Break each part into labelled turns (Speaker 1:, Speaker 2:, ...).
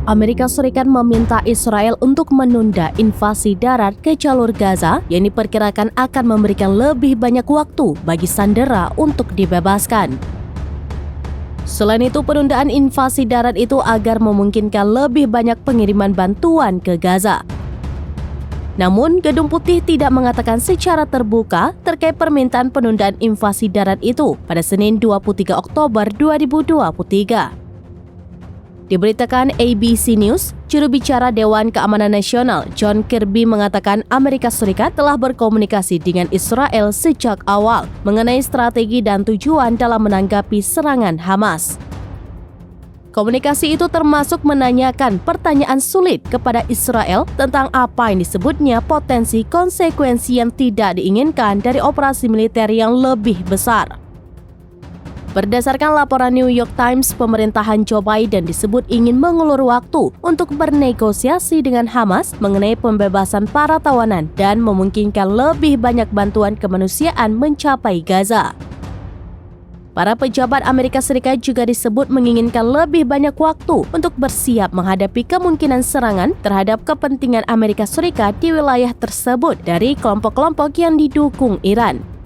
Speaker 1: Amerika Serikat meminta Israel untuk menunda invasi darat ke jalur Gaza yang diperkirakan akan memberikan lebih banyak waktu bagi sandera untuk dibebaskan. Selain itu, penundaan invasi darat itu agar memungkinkan lebih banyak pengiriman bantuan ke Gaza. Namun, Gedung Putih tidak mengatakan secara terbuka terkait permintaan penundaan invasi darat itu pada Senin 23 Oktober 2023. Diberitakan ABC News, juru bicara Dewan Keamanan Nasional John Kirby mengatakan Amerika Serikat telah berkomunikasi dengan Israel sejak awal mengenai strategi dan tujuan dalam menanggapi serangan Hamas. Komunikasi itu termasuk menanyakan pertanyaan sulit kepada Israel tentang apa yang disebutnya potensi konsekuensi yang tidak diinginkan dari operasi militer yang lebih besar. Berdasarkan laporan New York Times, pemerintahan Joe Biden disebut ingin mengulur waktu untuk bernegosiasi dengan Hamas mengenai pembebasan para tawanan dan memungkinkan lebih banyak bantuan kemanusiaan mencapai Gaza. Para pejabat Amerika Serikat juga disebut menginginkan lebih banyak waktu untuk bersiap menghadapi kemungkinan serangan terhadap kepentingan Amerika Serikat di wilayah tersebut dari kelompok-kelompok yang didukung Iran.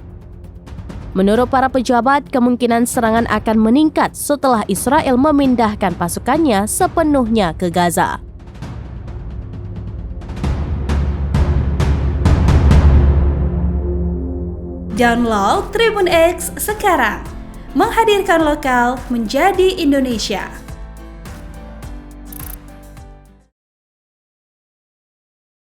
Speaker 1: Menurut para pejabat, kemungkinan serangan akan meningkat setelah Israel memindahkan pasukannya sepenuhnya ke Gaza.
Speaker 2: Download Tribun X sekarang, menghadirkan lokal menjadi Indonesia.